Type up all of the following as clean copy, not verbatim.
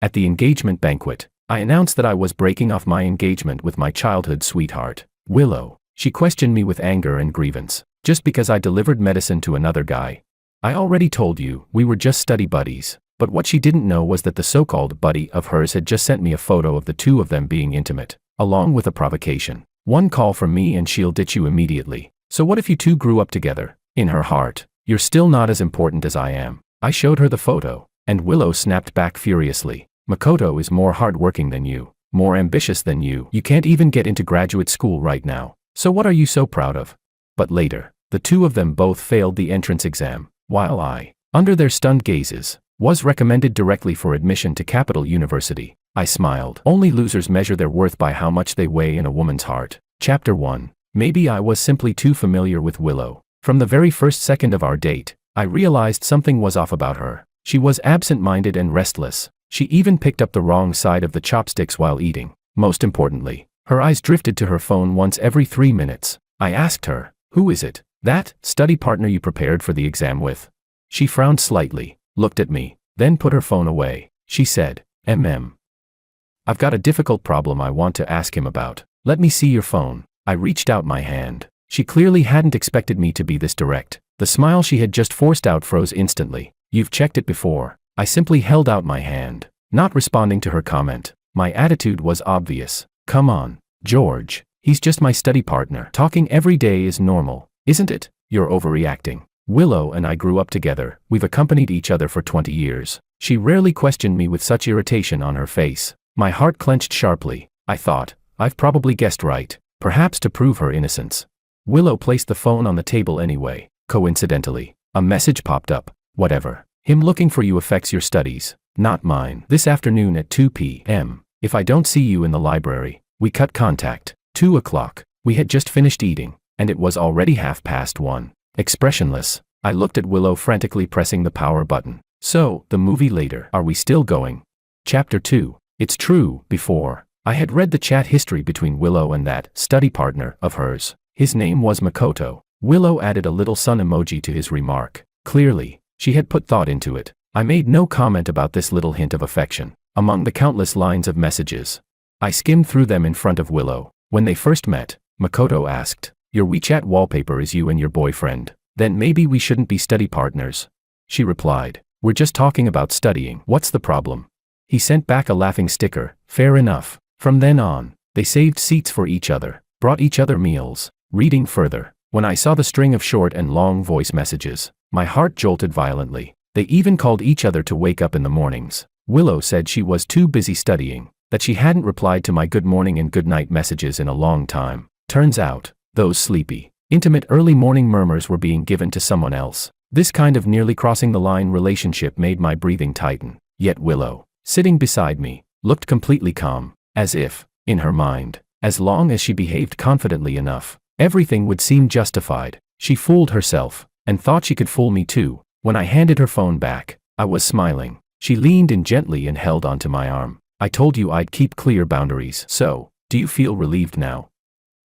At the engagement banquet, I announced that I was breaking off my engagement with my childhood sweetheart, Willow. She questioned me with anger and grievance, just because I delivered medicine to another guy. I already told you, we were just study buddies, but what she didn't know was that the so-called buddy of hers had just sent me a photo of the two of them being intimate, along with a provocation. One call from me and she'll ditch you immediately. So what if you two grew up together? In her heart, you're still not as important as I am. I showed her the photo, and Willow snapped back furiously. Makoto is more hardworking than you, more ambitious than you. You can't even get into graduate school right now. So what are you so proud of? But later, the two of them both failed the entrance exam, while I, under their stunned gazes, was recommended directly for admission to Capital University. I smiled. Only losers measure their worth by how much they weigh in a woman's heart. Chapter 1. Maybe I was simply too familiar with Willow. From the very first second of our date, I realized something was off about her. She was absent-minded and restless. She even picked up the wrong side of the chopsticks while eating. Most importantly, her eyes drifted to her phone once every 3 minutes. I asked her, "Who is it? That study partner you prepared for the exam with?" She frowned slightly, looked at me, then put her phone away. She said, I've got a difficult problem I want to ask him about. Let me see your phone." I reached out my hand. She clearly hadn't expected me to be this direct. The smile she had just forced out froze instantly. "You've checked it before." I simply held out my hand, not responding to her comment. My attitude was obvious. "Come on, George. He's just my study partner. Talking every day is normal, isn't it? You're overreacting. Willow and I grew up together. We've accompanied each other for 20 years. She rarely questioned me with such irritation on her face. My heart clenched sharply. I thought, I've probably guessed right, perhaps to prove her innocence. Willow placed the phone on the table anyway. Coincidentally, a message popped up. "Whatever. Him looking for you affects your studies, not mine. This afternoon at 2 p.m. If I don't see you in the library." We cut contact. 2 o'clock. We had just finished eating, and it was already 1:30. Expressionless, I looked at Willow frantically pressing the power button. "So, the movie later. Are we still going?" Chapter 2. It's true, before, I had read the chat history between Willow and that study partner of hers. His name was Makoto. Willow added a little sun emoji to his remark. Clearly, she had put thought into it. I made no comment about this little hint of affection. Among the countless lines of messages, I skimmed through them in front of Willow. When they first met, Makoto asked, "Your WeChat wallpaper is you and your boyfriend. Then maybe we shouldn't be study partners." She replied, "We're just talking about studying. What's the problem?" He sent back a laughing sticker. Fair enough. From then on, they saved seats for each other, brought each other meals. Reading further, when I saw the string of short and long voice messages, my heart jolted violently. They even called each other to wake up in the mornings. Willow said she was too busy studying, that she hadn't replied to my good morning and good night messages in a long time. Turns out, those sleepy, intimate early morning murmurs were being given to someone else. This kind of nearly crossing the line relationship made my breathing tighten. Yet Willow, sitting beside me, looked completely calm, as if, in her mind, as long as she behaved confidently enough, everything would seem justified. She fooled herself, and thought she could fool me too. When I handed her phone back, I was smiling. She leaned in gently and held onto my arm. "I told you I'd keep clear boundaries. So, do you feel relieved now?"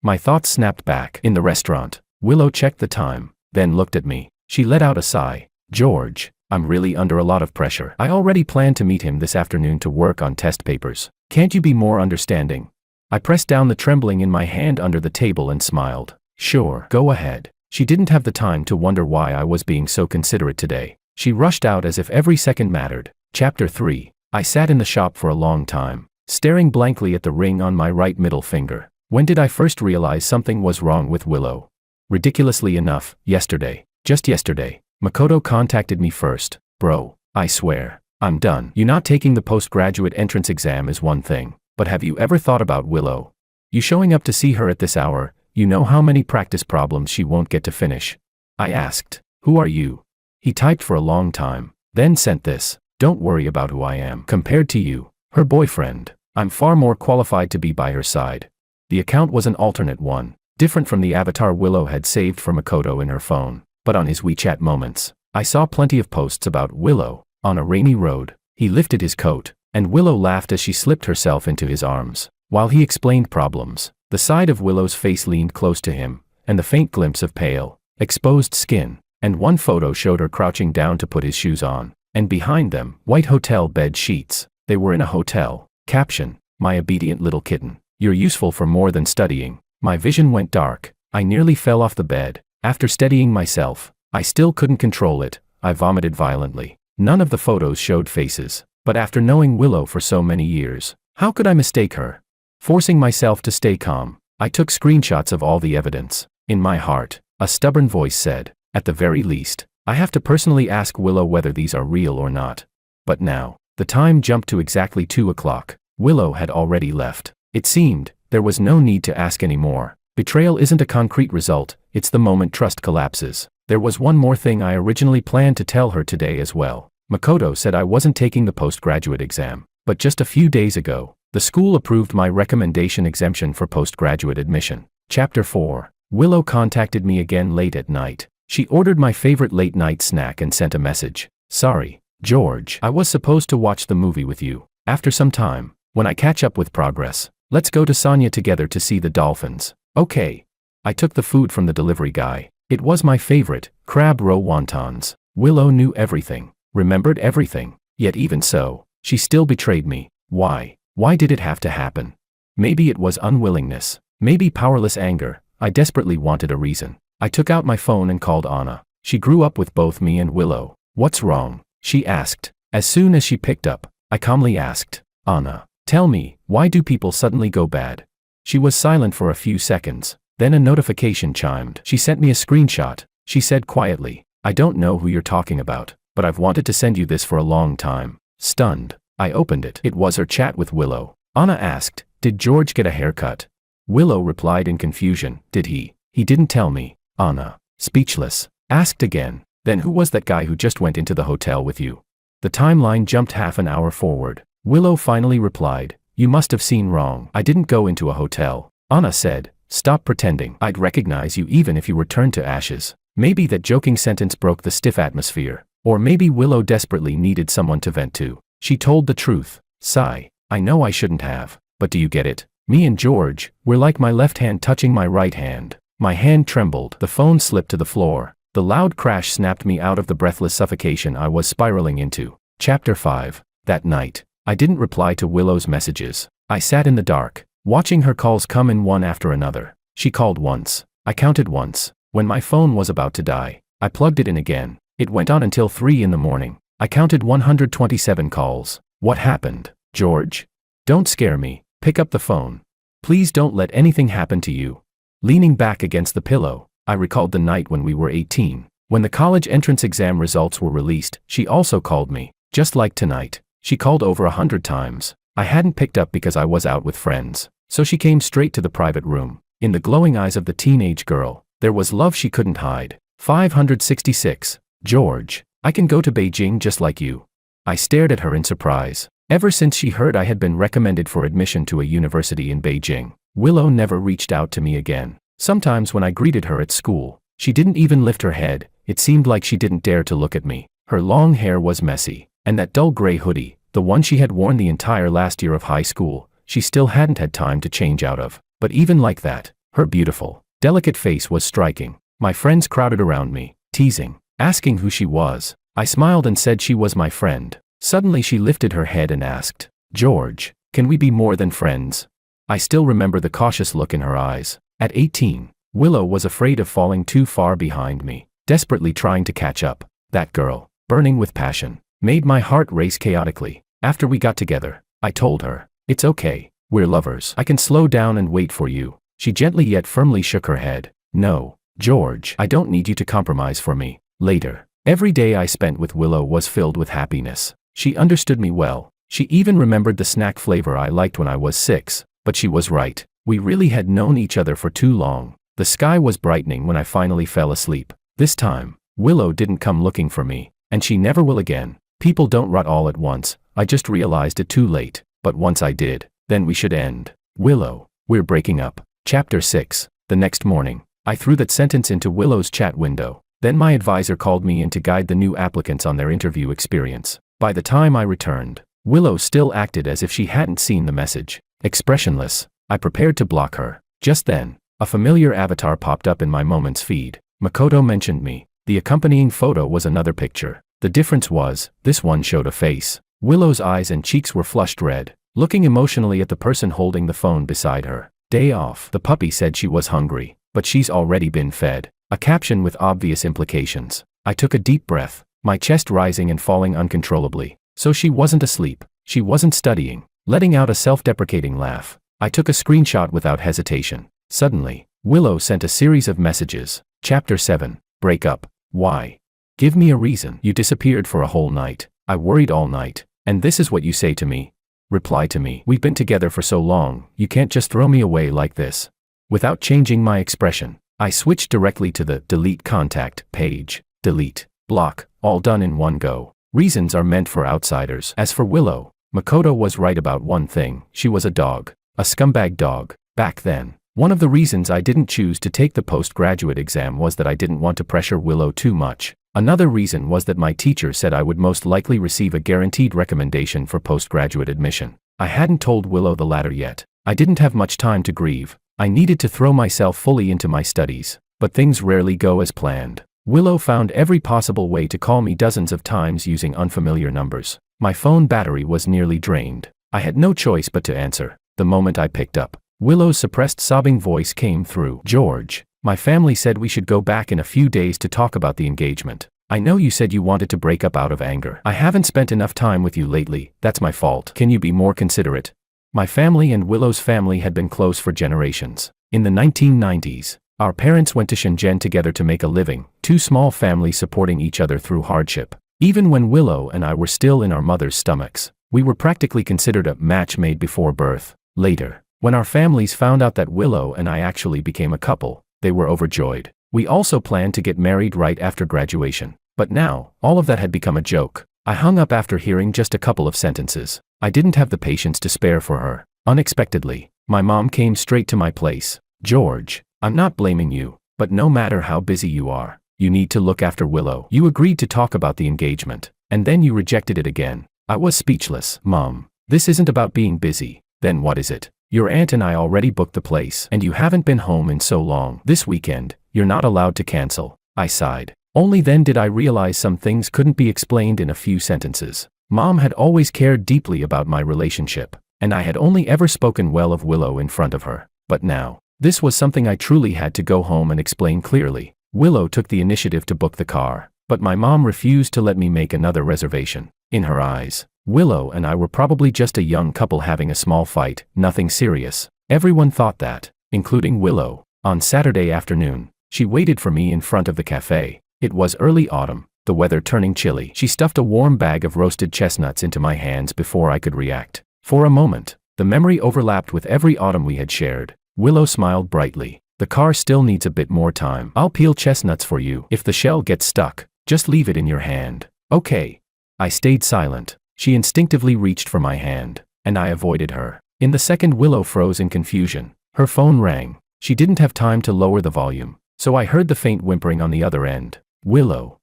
My thoughts snapped back. In the restaurant, Willow checked the time, then looked at me. She let out a sigh. "George, I'm really under a lot of pressure. I already planned to meet him this afternoon to work on test papers. Can't you be more understanding?" I pressed down the trembling in my hand under the table and smiled. "Sure, go ahead." She didn't have the time to wonder why I was being so considerate today. She rushed out as if every second mattered. Chapter 3. I sat in the shop for a long time, staring blankly at the ring on my right middle finger. When did I first realize something was wrong with Willow? Ridiculously enough, yesterday. Just yesterday, Makoto contacted me first. "Bro, I swear, I'm done. You not taking the postgraduate entrance exam is one thing, but have you ever thought about Willow? You showing up to see her at this hour, you know how many practice problems she won't get to finish." I asked, "Who are you?" He typed for a long time, then sent this. "Don't worry about who I am. Compared to you, her boyfriend, I'm far more qualified to be by her side." The account was an alternate one, different from the avatar Willow had saved for Makoto in her phone. But on his WeChat moments, I saw plenty of posts about Willow. On a rainy road, he lifted his coat, and Willow laughed as she slipped herself into his arms. While he explained problems, the side of Willow's face leaned close to him, and the faint glimpse of pale, exposed skin, and one photo showed her crouching down to put his shoes on, and behind them, white hotel bed sheets. They were in a hotel. Caption: my obedient little kitten. You're useful for more than studying. My vision went dark. I nearly fell off the bed. After steadying myself, I still couldn't control it. I vomited violently. None of the photos showed faces. But after knowing Willow for so many years, how could I mistake her? Forcing myself to stay calm, I took screenshots of all the evidence. In my heart, a stubborn voice said, at the very least, I have to personally ask Willow whether these are real or not. But now, the time jumped to exactly 2 o'clock. Willow had already left. It seemed, there was no need to ask anymore. Betrayal isn't a concrete result, it's the moment trust collapses. There was one more thing I originally planned to tell her today as well. Makoto said I wasn't taking the postgraduate exam, but just a few days ago, the school approved my recommendation exemption for postgraduate admission. Chapter 4. Willow contacted me again late at night. She ordered my favorite late-night snack and sent a message. Sorry, George, I was supposed to watch the movie with you. After some time, when I catch up with progress, let's go to Sonya together to see the dolphins. Okay. I took the food from the delivery guy. It was my favorite, crab roe wontons. Willow knew everything, remembered everything. Yet even so, she still betrayed me. Why? Why did it have to happen? Maybe it was unwillingness. Maybe powerless anger. I desperately wanted a reason. I took out my phone and called Anna. She grew up with both me and Willow. What's wrong? She asked. As soon as she picked up, I calmly asked, Anna, tell me, why do people suddenly go bad? She was silent for a few seconds. Then a notification chimed. She sent me a screenshot. She said quietly, I don't know who you're talking about, but I've wanted to send you this for a long time. Stunned, I opened it. It was her chat with Willow. Anna asked, did George get a haircut? Willow replied in confusion, did he? He didn't tell me. Anna, speechless, asked again, then who was that guy who just went into the hotel with you? The timeline jumped half an hour forward. Willow finally replied, you must have seen wrong. I didn't go into a hotel. Anna said, stop pretending. I'd recognize you even if you were turned to ashes. Maybe that joking sentence broke the stiff atmosphere. Or maybe Willow desperately needed someone to vent to. She told the truth. Sigh, I know I shouldn't have, but do you get it? Me and George, we're like my left hand touching my right hand. My hand trembled. The phone slipped to the floor. The loud crash snapped me out of the breathless suffocation I was spiraling into. Chapter 5. That night, I didn't reply to Willow's messages. I sat in the dark, watching her calls come in one after another. She called once. I counted once. When my phone was about to die, I plugged it in again. It went on until 3 in the morning. I counted 127 calls. What happened, George? Don't scare me. Pick up the phone. Please don't let anything happen to you. Leaning back against the pillow, I recalled the night when we were 18. When the college entrance exam results were released, she also called me. Just like tonight, she called over 100 times. I hadn't picked up because I was out with friends, so she came straight to the private room. In the glowing eyes of the teenage girl, there was love she couldn't hide. 566. George, I can go to Beijing just like you. I stared at her in surprise. Ever since she heard I had been recommended for admission to a university in Beijing, Willow never reached out to me again. Sometimes when I greeted her at school, she didn't even lift her head. It seemed like she didn't dare to look at me. Her long hair was messy, and that dull gray hoodie, the one she had worn the entire last year of high school, she still hadn't had time to change out of. But even like that, her beautiful, delicate face was striking. My friends crowded around me, teasing, asking who she was. I smiled and said she was my friend. Suddenly she lifted her head and asked, George, can we be more than friends? I still remember the cautious look in her eyes. At 18, Willow was afraid of falling too far behind me, desperately trying to catch up. That girl, burning with passion, made my heart race chaotically. After we got together, I told her, it's okay, we're lovers. I can slow down and wait for you. She gently yet firmly shook her head. No, George, I don't need you to compromise for me. Later, every day I spent with Willow was filled with happiness. She understood me well. She even remembered the snack flavor I liked when I was 6. But she was right. We really had known each other for too long. The sky was brightening when I finally fell asleep. This time, Willow didn't come looking for me, and she never will again. People don't rot all at once. I just realized it too late. But once I did, then we should end. Willow, we're breaking up. Chapter 6. The next morning, I threw that sentence into Willow's chat window. Then my advisor called me in to guide the new applicants on their interview experience. By the time I returned, Willow still acted as if she hadn't seen the message. Expressionless, I prepared to block her. Just then, a familiar avatar popped up in my Moments feed. Makoto mentioned me. The accompanying photo was another picture. The difference was, this one showed a face. Willow's eyes and cheeks were flushed red, looking emotionally at the person holding the phone beside her. Day off. The puppy said she was hungry, but she's already been fed. A caption with obvious implications. I took a deep breath, my chest rising and falling uncontrollably. So she wasn't asleep. She wasn't studying. Letting out a self-deprecating laugh, I took a screenshot without hesitation. Suddenly, Willow sent a series of messages. Chapter 7. Break up. Why? Give me a reason. You disappeared for a whole night. I worried all night. And this is what you say to me? Reply to me. We've been together for so long, you can't just throw me away like this. Without changing my expression, I switched directly to the delete contact page. Delete. Block. All done in one go. Reasons are meant for outsiders. As for Willow, Makoto was right about one thing. She was a dog. A scumbag dog. Back then. One of the reasons I didn't choose to take the postgraduate exam was that I didn't want to pressure Willow too much. Another reason was that my teacher said I would most likely receive a guaranteed recommendation for postgraduate admission. I hadn't told Willow the latter yet. I didn't have much time to grieve. I needed to throw myself fully into my studies. But things rarely go as planned. Willow found every possible way to call me dozens of times using unfamiliar numbers. My phone battery was nearly drained. I had no choice but to answer. The moment I picked up, Willow's suppressed sobbing voice came through. George, my family said we should go back in a few days to talk about the engagement. I know you said you wanted to break up out of anger. I haven't spent enough time with you lately. That's my fault. Can you be more considerate? My family and Willow's family had been close for generations. In the 1990s, our parents went to Shenzhen together to make a living, two small families supporting each other through hardship. Even when Willow and I were still in our mother's stomachs, we were practically considered a match made before birth. Later, when our families found out that Willow and I actually became a couple, they were overjoyed. We also planned to get married right after graduation. But now, all of that had become a joke. I hung up after hearing just a couple of sentences. I didn't have the patience to spare for her. Unexpectedly, my mom came straight to my place. George, I'm not blaming you, but no matter how busy you are, you need to look after Willow. You agreed to talk about the engagement, and then you rejected it again. I was speechless. Mom, this isn't about being busy. Then what is it? Your aunt and I already booked the place, and you haven't been home in so long. This weekend, you're not allowed to cancel. I sighed. Only then did I realize some things couldn't be explained in a few sentences. Mom had always cared deeply about my relationship, and I had only ever spoken well of Willow in front of her. But now, this was something I truly had to go home and explain clearly. Willow took the initiative to book the car, but my mom refused to let me make another reservation. In her eyes, Willow and I were probably just a young couple having a small fight, nothing serious. Everyone thought that, including Willow. On Saturday afternoon, she waited for me in front of the cafe. It was early autumn, the weather turning chilly. She stuffed a warm bag of roasted chestnuts into my hands before I could react. For a moment, the memory overlapped with every autumn we had shared. Willow smiled brightly. The car still needs a bit more time. I'll peel chestnuts for you. If the shell gets stuck, just leave it in your hand. Okay. I stayed silent. She instinctively reached for my hand, and I avoided her. In the second Willow froze in confusion. Her phone rang. She didn't have time to lower the volume, so I heard the faint whimpering on the other end. Willow.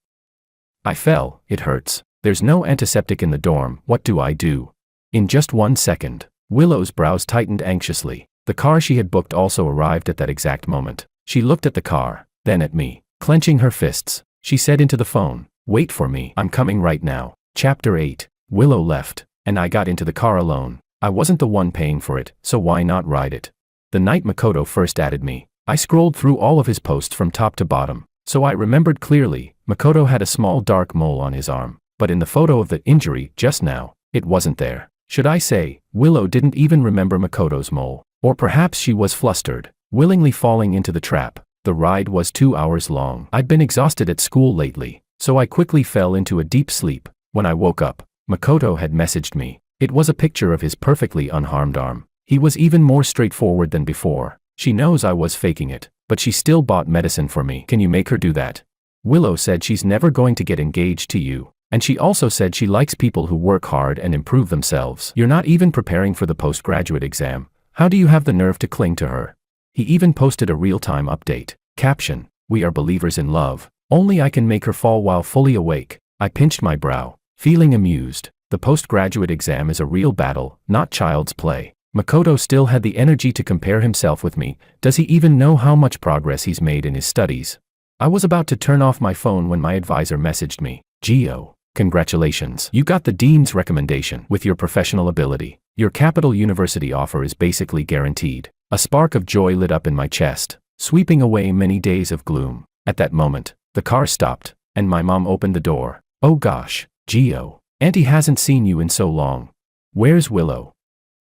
I fell. It hurts. There's no antiseptic in the dorm. What do I do? In just 1 second, Willow's brows tightened anxiously. The car she had booked also arrived at that exact moment. She looked at the car, then at me. Clenching her fists, she said into the phone, "Wait for me. I'm coming right now." Chapter 8. Willow left, and I got into the car alone. I wasn't the one paying for it, so why not ride it? The night Makoto first added me, I scrolled through all of his posts from top to bottom, so I remembered clearly, Makoto had a small dark mole on his arm, but in the photo of the injury just now, it wasn't there. Should I say, Willow didn't even remember Makoto's mole? Or perhaps she was flustered, willingly falling into the trap. The ride was 2 hours long. I'd been exhausted at school lately, so I quickly fell into a deep sleep. When I woke up, Makoto had messaged me. It was a picture of his perfectly unharmed arm. He was even more straightforward than before. She knows I was faking it, but she still bought medicine for me. Can you make her do that? Willow said she's never going to get engaged to you, and she also said she likes people who work hard and improve themselves. You're not even preparing for the postgraduate exam. How do you have the nerve to cling to her? He even posted a real-time update. Caption: "We are believers in love. Only I can make her fall while fully awake." I pinched my brow, feeling amused. The postgraduate exam is a real battle, not child's play. Makoto still had the energy to compare himself with me. Does he even know how much progress he's made in his studies? I was about to turn off my phone when my advisor messaged me. Gio, Congratulations. You got the dean's recommendation. With your professional ability, your Capital University offer is basically guaranteed. A spark of joy lit up in my chest, sweeping away many days of gloom. At that moment, the car stopped, and my mom opened the door. Oh gosh, Gio. Auntie hasn't seen you in so long. Where's Willow?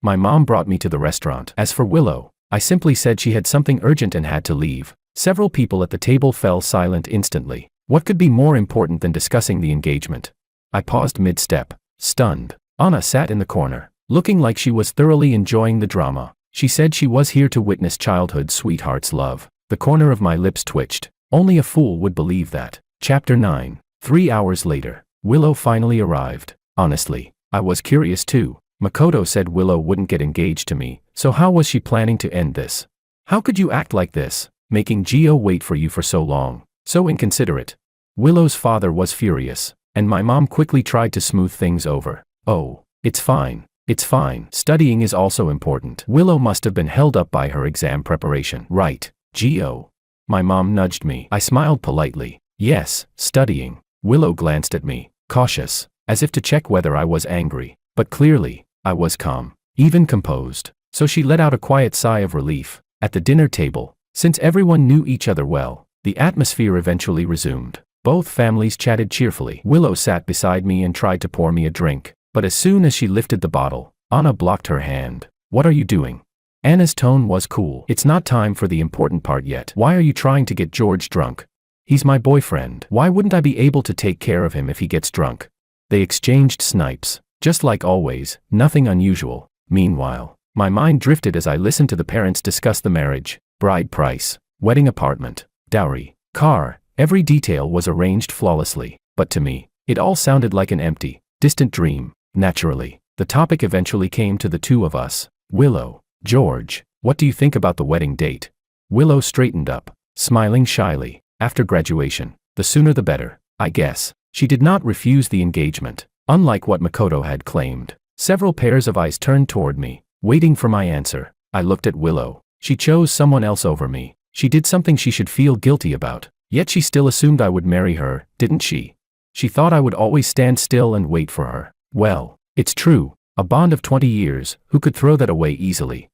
My mom brought me to the restaurant. As for Willow, I simply said she had something urgent and had to leave. Several people at the table fell silent instantly. What could be more important than discussing the engagement? I paused mid-step, stunned. Anna sat in the corner, looking like she was thoroughly enjoying the drama. She said she was here to witness childhood sweetheart's love. The corner of my lips twitched. Only a fool would believe that. Chapter 9. 3 hours later, Willow finally arrived. Honestly, I was curious too. Makoto said Willow wouldn't get engaged to me, so how was she planning to end this? How could you act like this, making Gio wait for you for so long? So inconsiderate. Willow's father was furious, and my mom quickly tried to smooth things over. Oh, it's fine. It's fine. Studying is also important. Willow must have been held up by her exam preparation. Right, Gio. My mom nudged me. I smiled politely. Yes, studying. Willow glanced at me, cautious, as if to check whether I was angry. But clearly, I was calm, even composed. So she let out a quiet sigh of relief. At the dinner table, since everyone knew each other well, the atmosphere eventually resumed. Both families chatted cheerfully. Willow sat beside me and tried to pour me a drink, but as soon as she lifted the bottle, Anna blocked her hand. What are you doing? Anna's tone was cool. It's not time for the important part yet. Why are you trying to get George drunk? He's my boyfriend. Why wouldn't I be able to take care of him if he gets drunk? They exchanged snipes. Just like always, nothing unusual. Meanwhile, my mind drifted as I listened to the parents discuss the marriage, bride price, wedding apartment, dowry, car. Every detail was arranged flawlessly, but to me, it all sounded like an empty, distant dream. Naturally, the topic eventually came to the two of us. Willow, George, what do you think about the wedding date? Willow straightened up, smiling shyly. After graduation, the sooner the better, I guess. She did not refuse the engagement, unlike what Makoto had claimed. Several pairs of eyes turned toward me, waiting for my answer. I looked at Willow. She chose someone else over me. She did something she should feel guilty about. Yet she still assumed I would marry her, didn't she? She thought I would always stand still and wait for her. Well, it's true. A bond of 20 years, who could throw that away easily?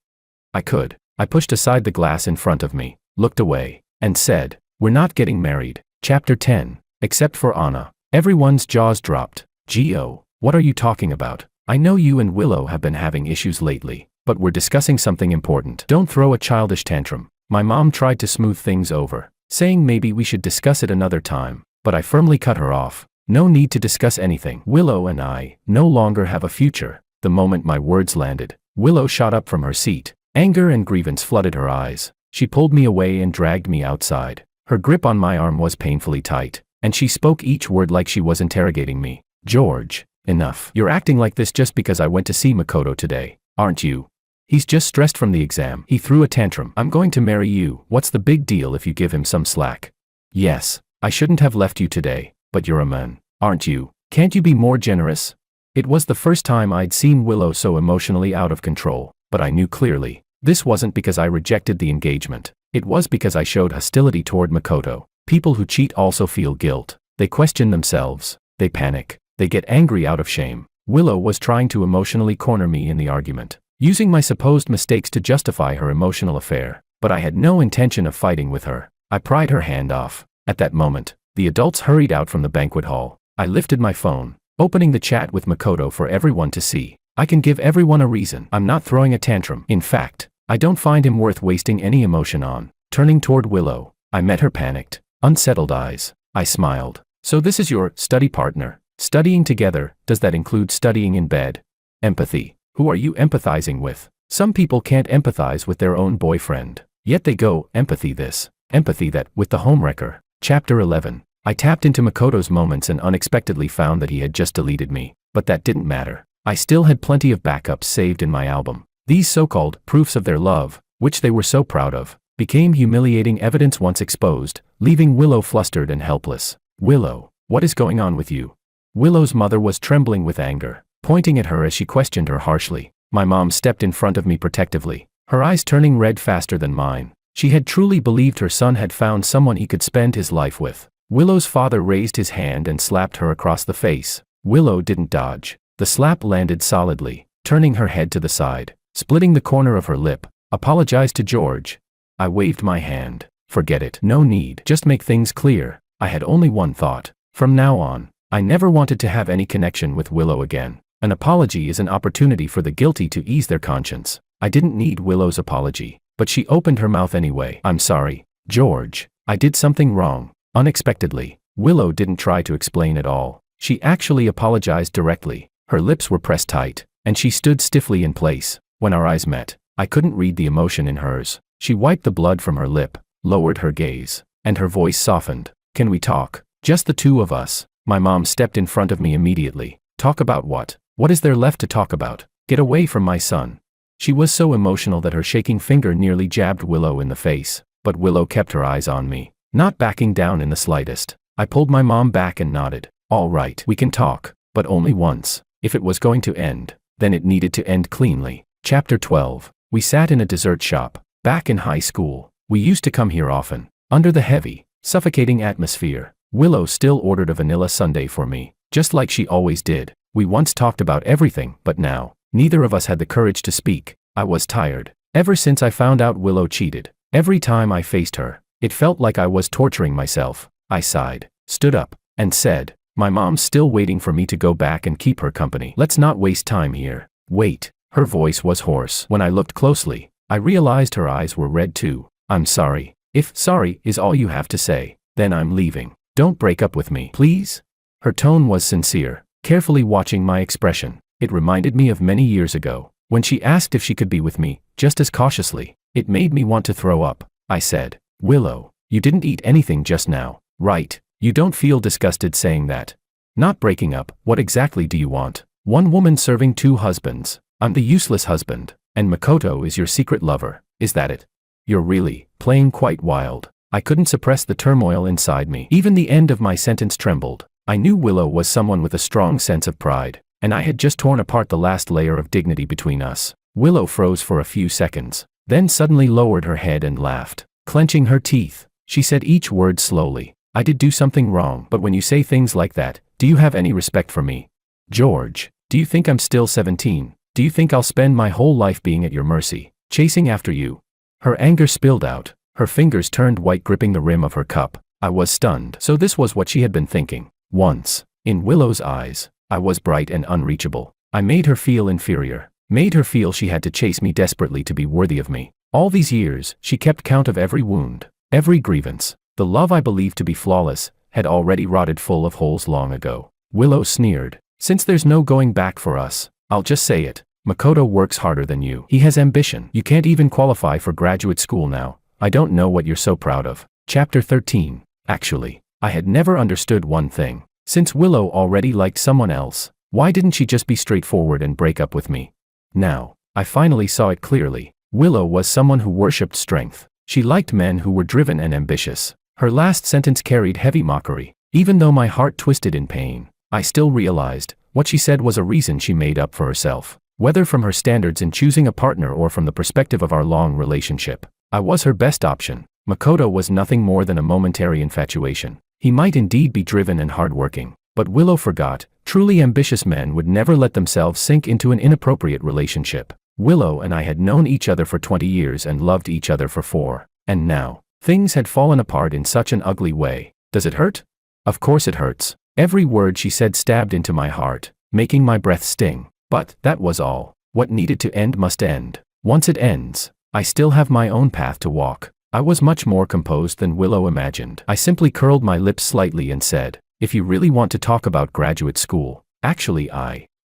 I could. I pushed aside the glass in front of me, looked away, and said, we're not getting married. Chapter 10. Except for Anna. Everyone's jaws dropped. Gio, what are you talking about? I know you and Willow have been having issues lately, but we're discussing something important. Don't throw a childish tantrum. My mom tried to smooth things over, saying maybe we should discuss it another time, but I firmly cut her off. No need to discuss anything. Willow and I no longer have a future. The moment my words landed, Willow shot up from her seat. Anger and grievance flooded her eyes. She pulled me away and dragged me outside. Her grip on my arm was painfully tight, and she spoke each word like she was interrogating me. George, enough. You're acting like this just because I went to see Makoto today, aren't you? He's just stressed from the exam. He threw a tantrum. I'm going to marry you. What's the big deal if you give him some slack? Yes, I shouldn't have left you today, but you're a man, aren't you? Can't you be more generous? It was the first time I'd seen Willow so emotionally out of control, but I knew clearly, this wasn't because I rejected the engagement. It was because I showed hostility toward Makoto. People who cheat also feel guilt. They question themselves. They panic. They get angry out of shame. Willow was trying to emotionally corner me in the argument, using my supposed mistakes to justify her emotional affair, but I had no intention of fighting with her. I pried her hand off. At that moment, the adults hurried out from the banquet hall. I lifted my phone, opening the chat with Makoto for everyone to see. I can give everyone a reason. I'm not throwing a tantrum. In fact, I don't find him worth wasting any emotion on. Turning toward Willow, I met her panicked, unsettled eyes. I smiled. So this is your study partner? Studying together, does that include studying in bed? Empathy. Who are you empathizing with? Some people can't empathize with their own boyfriend. Yet they go, empathy this, empathy that, with the homewrecker. Chapter 11. I tapped into Makoto's moments and unexpectedly found that he had just deleted me. But that didn't matter. I still had plenty of backups saved in my album. These so-called proofs of their love, which they were so proud of, became humiliating evidence once exposed, leaving Willow flustered and helpless. Willow, what is going on with you? Willow's mother was trembling with anger, pointing at her as she questioned her harshly. My mom stepped in front of me protectively, her eyes turning red faster than mine. She had truly believed her son had found someone he could spend his life with. Willow's father raised his hand and slapped her across the face. Willow didn't dodge. The slap landed solidly, turning her head to the side, splitting the corner of her lip. Apologize to George. I waved my hand. Forget it. No need. Just make things clear. I had only one thought. From now on, I never wanted to have any connection with Willow again. An apology is an opportunity for the guilty to ease their conscience. I didn't need Willow's apology, but she opened her mouth anyway. I'm sorry, George. I did something wrong. Unexpectedly, Willow didn't try to explain at all. She actually apologized directly. Her lips were pressed tight, and she stood stiffly in place. When our eyes met, I couldn't read the emotion in hers. She wiped the blood from her lip, lowered her gaze, and her voice softened. Can we talk? Just the two of us. My mom stepped in front of me immediately. Talk about what? What is there left to talk about? Get away from my son. She was so emotional that her shaking finger nearly jabbed Willow in the face, but Willow kept her eyes on me, not backing down in the slightest. I pulled my mom back and nodded. All right, we can talk, but only once. If it was going to end, then it needed to end cleanly. Chapter 12. We sat in a dessert shop. Back in high school, we used to come here often. Under the heavy, suffocating atmosphere, Willow still ordered a vanilla sundae for me, just like she always did. We once talked about everything, but now, neither of us had the courage to speak. I was tired. Ever since I found out Willow cheated, every time I faced her, it felt like I was torturing myself. I sighed, stood up, and said, my mom's still waiting for me to go back and keep her company. Let's not waste time here. Wait. Her voice was hoarse. When I looked closely, I realized her eyes were red too. I'm sorry. If sorry is all you have to say, then I'm leaving. Don't break up with me, please. Her tone was sincere, carefully watching my expression. It reminded me of many years ago, when she asked if she could be with me, just as cautiously. It made me want to throw up. I said, Willow, you didn't eat anything just now, right? You don't feel disgusted saying that? Not breaking up, what exactly do you want? One woman serving two husbands. I'm the useless husband, and Makoto is your secret lover. Is that it? You're really playing quite wild. I couldn't suppress the turmoil inside me. Even the end of my sentence trembled. I knew Willow was someone with a strong sense of pride, and I had just torn apart the last layer of dignity between us. Willow froze for a few seconds, then suddenly lowered her head and laughed. Clenching her teeth, she said each word slowly. I did do something wrong, but when you say things like that, do you have any respect for me? George, do you think I'm still 17? Do you think I'll spend my whole life being at your mercy, chasing after you? Her anger spilled out. Her fingers turned white, gripping the rim of her cup. I was stunned. So this was what she had been thinking. Once, in Willow's eyes, I was bright and unreachable. I made her feel inferior, made her feel she had to chase me desperately to be worthy of me. All these years, she kept count of every wound, every grievance. The love I believed to be flawless had already rotted full of holes long ago. Willow sneered. Since there's no going back for us, I'll just say it. Makoto works harder than you. He has ambition. You can't even qualify for graduate school now. I don't know what you're so proud of. Chapter 13. Actually, I had never understood one thing. Since Willow already liked someone else, why didn't she just be straightforward and break up with me? Now, I finally saw it clearly. Willow was someone who worshipped strength. She liked men who were driven and ambitious. Her last sentence carried heavy mockery. Even though my heart twisted in pain, I still realized what she said was a reason she made up for herself. Whether from her standards in choosing a partner or from the perspective of our long relationship, I was her best option. Makoto was nothing more than a momentary infatuation. He might indeed be driven and hardworking, but Willow forgot, truly ambitious men would never let themselves sink into an inappropriate relationship. Willow and I had known each other for 20 years and loved each other for 4, and now, things had fallen apart in such an ugly way. Does it hurt? Of course it hurts. Every word she said stabbed into my heart, making my breath sting. But that was all. What needed to end must end. Once it ends, I still have my own path to walk. I was much more composed than Willow imagined. I simply curled my lips slightly and said, if you really want to talk about graduate school,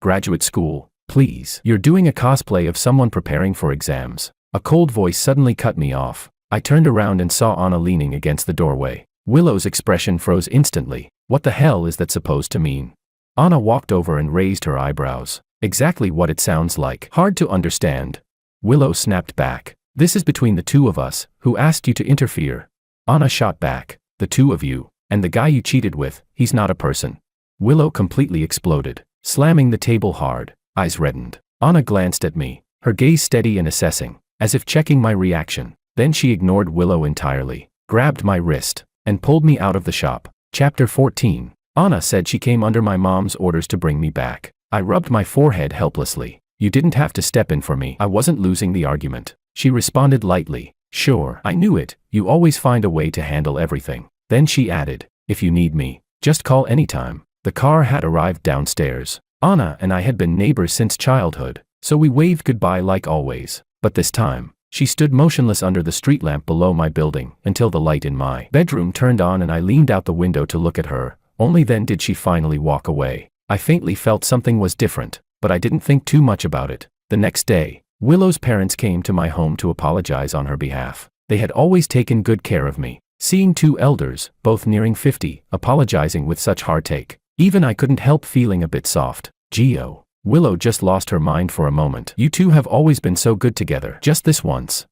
graduate school, please. You're doing a cosplay of someone preparing for exams. A cold voice suddenly cut me off. I turned around and saw Anna leaning against the doorway. Willow's expression froze instantly. What the hell is that supposed to mean? Anna walked over and raised her eyebrows. Exactly what it sounds like. Hard to understand. Willow snapped back. This is between the two of us. Who asked you to interfere? Anna shot back. The two of you. And the guy you cheated with, he's not a person. Willow completely exploded, slamming the table hard. Eyes reddened. Anna glanced at me, her gaze steady and assessing, as if checking my reaction. Then she ignored Willow entirely, grabbed my wrist, and pulled me out of the shop. Chapter 14. Anna said she came under my mom's orders to bring me back. I rubbed my forehead helplessly. You didn't have to step in for me. I wasn't losing the argument. She responded lightly. Sure, I knew it. You always find a way to handle everything. Then she added, if you need me, just call anytime. The car had arrived downstairs. Anna and I had been neighbors since childhood, so we waved goodbye like always. But this time, she stood motionless under the street lamp below my building until the light in my bedroom turned on and I leaned out the window to look at her. Only then did she finally walk away. I faintly felt something was different, but I didn't think too much about it. The next day, Willow's parents came to my home to apologize on her behalf. They had always taken good care of me. Seeing two elders, both nearing 50, apologizing with such heartache, even I couldn't help feeling a bit soft. Gio. Willow just lost her mind for a moment. You two have always been so good together. Just this once.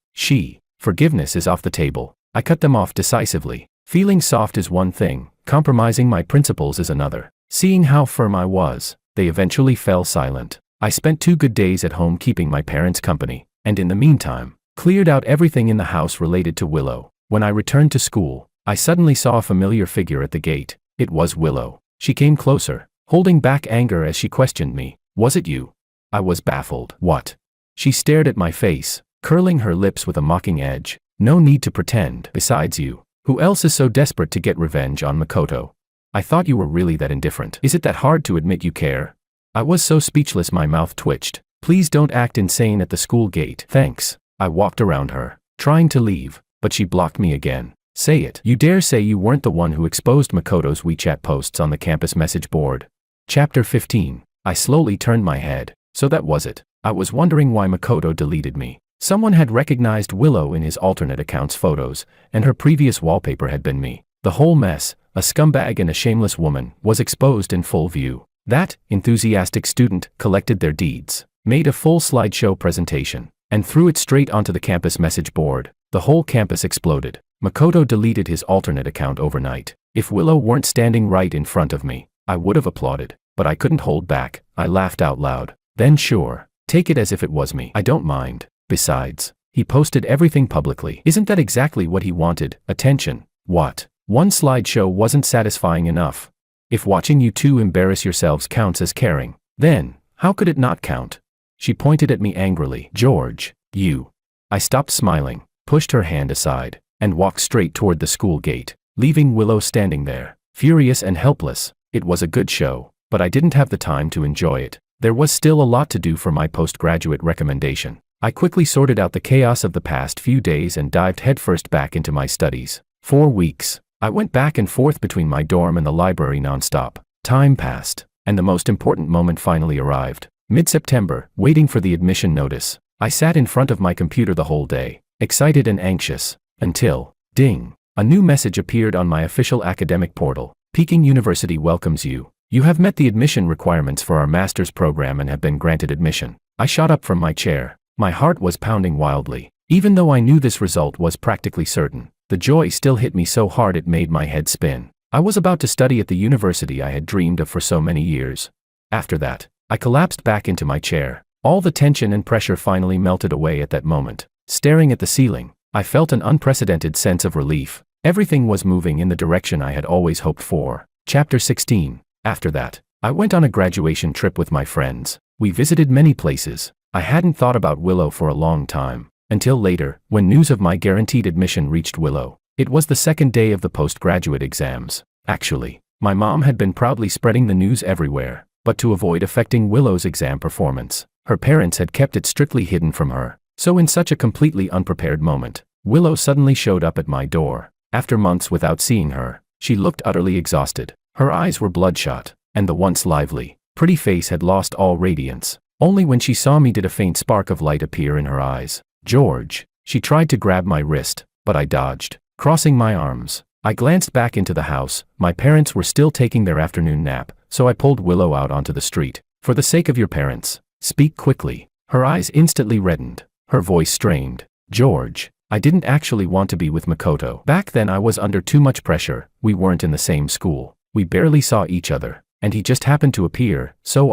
Forgiveness is off the table. I cut them off decisively. Feeling soft is one thing, compromising my principles is another. Seeing how firm I was, they eventually fell silent. I spent 2 good days at home keeping my parents company, and in the meantime, cleared out everything in the house related to Willow. When I returned to school, I suddenly saw a familiar figure at the gate. It was Willow. She came closer, holding back anger as she questioned me. Was it you? I was baffled. What? She stared at my face, curling her lips with a mocking edge. No need to pretend. Besides you, who else is so desperate to get revenge on Makoto? I thought you were really that indifferent. Is it that hard to admit you care? I was so speechless my mouth twitched. Please don't act insane at the school gate. Thanks. I walked around her, trying to leave, but she blocked me again. Say it. You dare say you weren't the one who exposed Makoto's WeChat posts on the campus message board. Chapter 15. I slowly turned my head. So that was it. I was wondering why Makoto deleted me. Someone had recognized Willow in his alternate account's photos, and her previous wallpaper had been me. The whole mess, a scumbag and a shameless woman, was exposed in full view. That enthusiastic student collected their deeds, made a full slideshow presentation, and threw it straight onto the campus message board. The whole campus exploded. Makoto deleted his alternate account overnight. If Willow weren't standing right in front of me, I would have applauded, but I couldn't hold back. I laughed out loud. Then sure, take it as if it was me. I don't mind. Besides, he posted everything publicly. Isn't that exactly what he wanted? Attention. What? One slideshow wasn't satisfying enough. If watching you two embarrass yourselves counts as caring, then, how could it not count? She pointed at me angrily. George, you. I stopped smiling, pushed her hand aside, and walked straight toward the school gate, leaving Willow standing there, furious and helpless. It was a good show, but I didn't have the time to enjoy it. There was still a lot to do for my postgraduate recommendation. I quickly sorted out the chaos of the past few days and dived headfirst back into my studies. 4 weeks. I went back and forth between my dorm and the library nonstop. Time passed, and the most important moment finally arrived. Mid-September, waiting for the admission notice. I sat in front of my computer the whole day, excited and anxious, until, ding, a new message appeared on my official academic portal. Peking University welcomes you. You have met the admission requirements for our master's program and have been granted admission. I shot up from my chair. My heart was pounding wildly. Even though I knew this result was practically certain, the joy still hit me so hard it made my head spin. I was about to study at the university I had dreamed of for so many years. After that, I collapsed back into my chair. All the tension and pressure finally melted away at that moment. Staring at the ceiling, I felt an unprecedented sense of relief. Everything was moving in the direction I had always hoped for. Chapter 16. After that, I went on a graduation trip with my friends. We visited many places. I hadn't thought about Willow for a long time, until later, when news of my guaranteed admission reached Willow. It was the second day of the postgraduate exams. Actually, my mom had been proudly spreading the news everywhere, but to avoid affecting Willow's exam performance, her parents had kept it strictly hidden from her. So in such a completely unprepared moment, Willow suddenly showed up at my door. After months without seeing her, she looked utterly exhausted. Her eyes were bloodshot, and the once lively, pretty face had lost all radiance. Only when she saw me did a faint spark of light appear in her eyes. George. She tried to grab my wrist, but I dodged. Crossing my arms, I glanced back into the house. My parents were still taking their afternoon nap, so I pulled Willow out onto the street. For the sake of your parents, speak quickly. Her eyes instantly reddened. Her voice strained. George, I didn't actually want to be with Makoto. Back then I was under too much pressure. We weren't in the same school. We barely saw each other, and he just happened to appear, so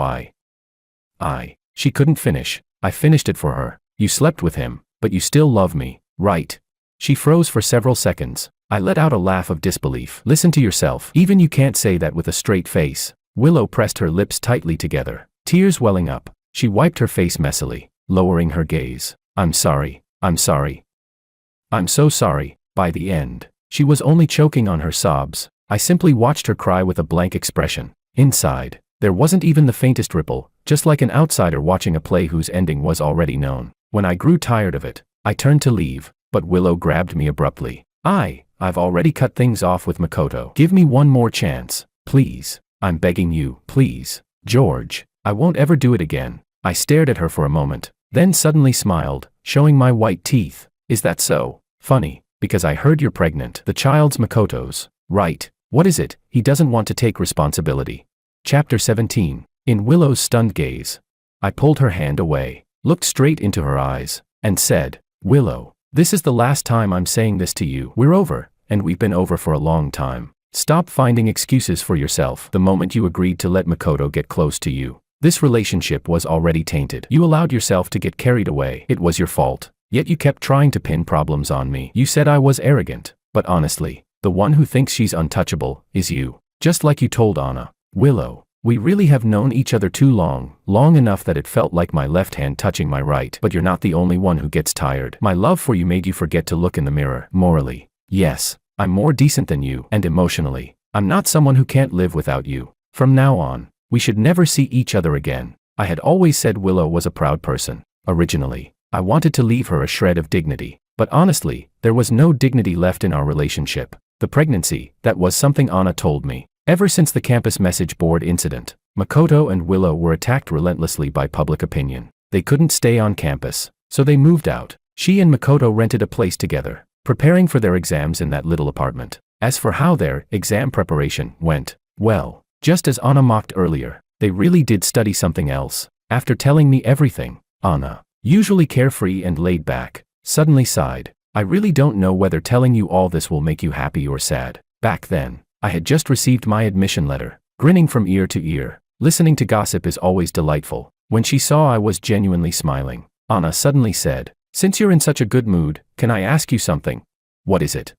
She couldn't finish. I finished it for her. You slept with him, but you still love me, right? She froze for several seconds. I let out a laugh of disbelief. Listen to yourself. Even you can't say that with a straight face. Willow pressed her lips tightly together, tears welling up. She wiped her face messily, lowering her gaze. I'm sorry. I'm sorry. I'm so sorry. By the end, she was only choking on her sobs. I simply watched her cry with a blank expression. Inside, there wasn't even the faintest ripple, just like an outsider watching a play whose ending was already known. When I grew tired of it, I turned to leave, but Willow grabbed me abruptly. I've already cut things off with Makoto. Give me one more chance, please. I'm begging you, please. George, I won't ever do it again. I stared at her for a moment, then suddenly smiled, showing my white teeth. Is that so? Funny, because I heard you're pregnant. The child's Makoto's, right? What is it? He doesn't want to take responsibility. Chapter 17. In Willow's stunned gaze, I pulled her hand away, looked straight into her eyes, and said, Willow, this is the last time I'm saying this to you. We're over, and we've been over for a long time. Stop finding excuses for yourself. The moment you agreed to let Makoto get close to you, this relationship was already tainted. You allowed yourself to get carried away. It was your fault. Yet you kept trying to pin problems on me. You said I was arrogant, but honestly, the one who thinks she's untouchable is you. Just like you told Anna. Willow, we really have known each other too long enough that it felt like my left hand touching my right. But you're not the only one who gets tired. My love for you made you forget to look in the mirror. Morally, yes, I'm more decent than you. And emotionally, I'm not someone who can't live without you. From now on, we should never see each other again. I had always said Willow was a proud person. Originally, I wanted to leave her a shred of dignity. But honestly, there was no dignity left in our relationship. The pregnancy, that was something Anna told me. Ever since the campus message board incident, Makoto and Willow were attacked relentlessly by public opinion. They couldn't stay on campus, so they moved out. She and Makoto rented a place together, preparing for their exams in that little apartment. As for how their exam preparation went, well, just as Anna mocked earlier, they really did study something else. After telling me everything, Anna, usually carefree and laid back, suddenly sighed. I really don't know whether telling you all this will make you happy or sad. Back then, I had just received my admission letter, grinning from ear to ear. Listening to gossip is always delightful. When she saw I was genuinely smiling, Anna suddenly said, Since you're in such a good mood, can I ask you something? What is it?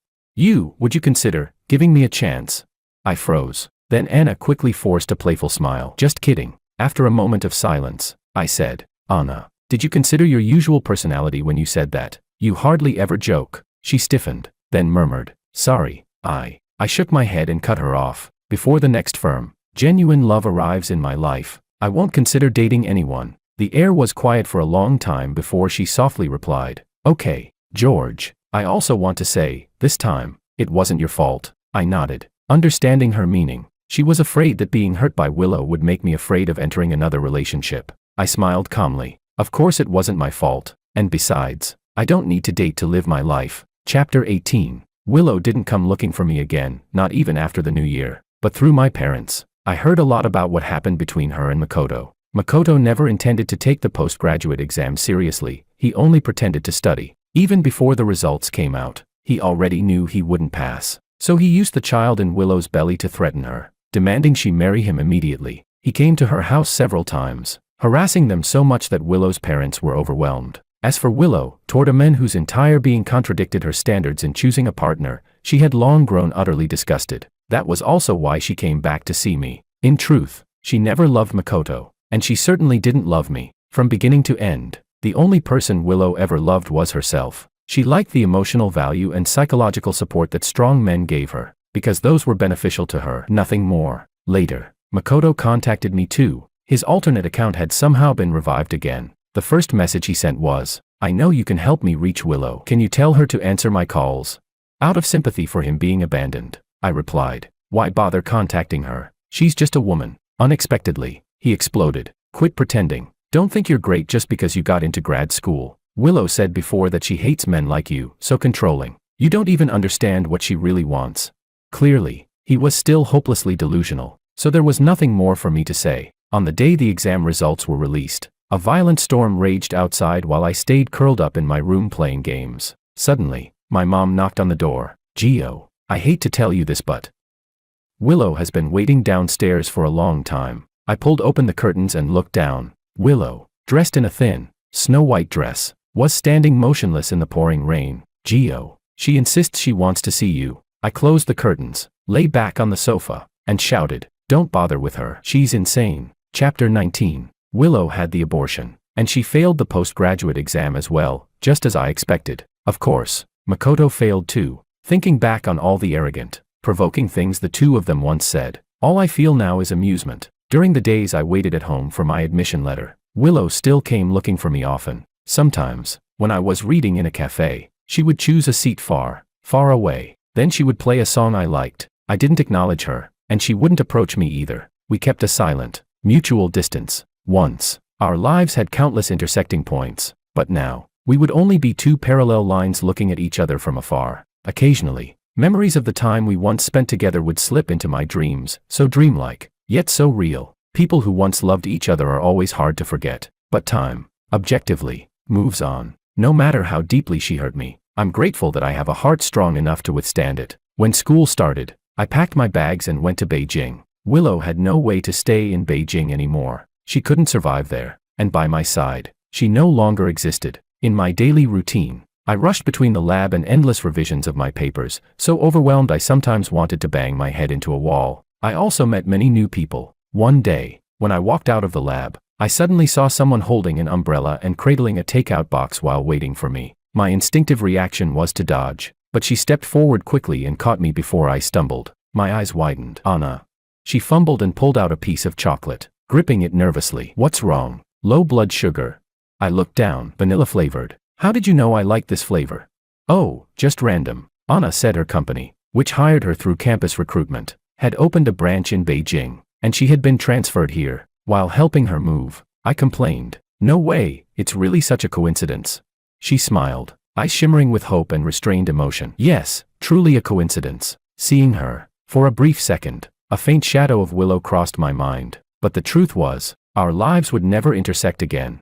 Would you consider giving me a chance? I froze. Then Anna quickly forced a playful smile. Just kidding. After a moment of silence, I said, Anna, did you consider your usual personality when you said that? You hardly ever joke. She stiffened, then murmured, Sorry, I shook my head and cut her off. Before the next firm, genuine love arrives in my life, I won't consider dating anyone. The air was quiet for a long time before she softly replied, Okay, George, I also want to say, this time, it wasn't your fault. I nodded, understanding her meaning. She was afraid that being hurt by Willow would make me afraid of entering another relationship. I smiled calmly. Of course it wasn't my fault, and besides, I don't need to date to live my life. Chapter 18. Willow didn't come looking for me again, not even after the new year, but through my parents. I heard a lot about what happened between her and Makoto. Makoto never intended to take the postgraduate exam seriously, he only pretended to study. Even before the results came out, he already knew he wouldn't pass. So he used the child in Willow's belly to threaten her, demanding she marry him immediately. He came to her house several times, harassing them so much that Willow's parents were overwhelmed. As for Willow, toward a man whose entire being contradicted her standards in choosing a partner, she had long grown utterly disgusted. That was also why she came back to see me. In truth, she never loved Makoto, and she certainly didn't love me. From beginning to end, the only person Willow ever loved was herself. She liked the emotional value and psychological support that strong men gave her, because those were beneficial to her, nothing more. Later, Makoto contacted me too. His alternate account had somehow been revived again. The first message he sent was, I know you can help me reach Willow. Can you tell her to answer my calls? Out of sympathy for him being abandoned, I replied, Why bother contacting her? She's just a woman. Unexpectedly, he exploded. Quit pretending. Don't think you're great just because you got into grad school. Willow said before that she hates men like you, so controlling. You don't even understand what she really wants. Clearly, he was still hopelessly delusional, so there was nothing more for me to say. On the day the exam results were released, a violent storm raged outside while I stayed curled up in my room playing games. Suddenly, my mom knocked on the door. Gio, I hate to tell you this but Willow has been waiting downstairs for a long time. I pulled open the curtains and looked down. Willow, dressed in a thin, snow-white dress, was standing motionless in the pouring rain. Gio, she insists she wants to see you. I closed the curtains, lay back on the sofa, and shouted, "Don't bother with her. She's insane." Chapter 19. Willow had the abortion, and she failed the postgraduate exam as well, just as I expected. Of course, Makoto failed too. Thinking back on all the arrogant, provoking things the two of them once said, all I feel now is amusement. During the days I waited at home for my admission letter, Willow still came looking for me often. Sometimes, when I was reading in a cafe, she would choose a seat far, far away. Then she would play a song I liked. I didn't acknowledge her, and she wouldn't approach me either. We kept a silent, mutual distance. Once, our lives had countless intersecting points, but now, we would only be two parallel lines looking at each other from afar. Occasionally, memories of the time we once spent together would slip into my dreams, so dreamlike, yet so real. People who once loved each other are always hard to forget, but time, objectively, moves on. No matter how deeply she hurt me, I'm grateful that I have a heart strong enough to withstand it. When school started, I packed my bags and went to Beijing. Willow had no way to stay in Beijing anymore. She couldn't survive there, and by my side, she no longer existed. In my daily routine, I rushed between the lab and endless revisions of my papers, so overwhelmed I sometimes wanted to bang my head into a wall. I also met many new people. One day, when I walked out of the lab, I suddenly saw someone holding an umbrella and cradling a takeout box while waiting for me. My instinctive reaction was to dodge, but she stepped forward quickly and caught me before I stumbled. My eyes widened. "Anna." She fumbled and pulled out a piece of chocolate, gripping it nervously. "What's wrong?" "Low blood sugar." I looked down. "Vanilla flavored." "How did you know I liked this flavor?" "Oh, just random." Anna said her company, which hired her through campus recruitment, had opened a branch in Beijing, and she had been transferred here. While helping her move, I complained, "No way, it's really such a coincidence." She smiled, eyes shimmering with hope and restrained emotion. "Yes, truly a coincidence." Seeing her, for a brief second, a faint shadow of Willow crossed my mind, but the truth was, our lives would never intersect again.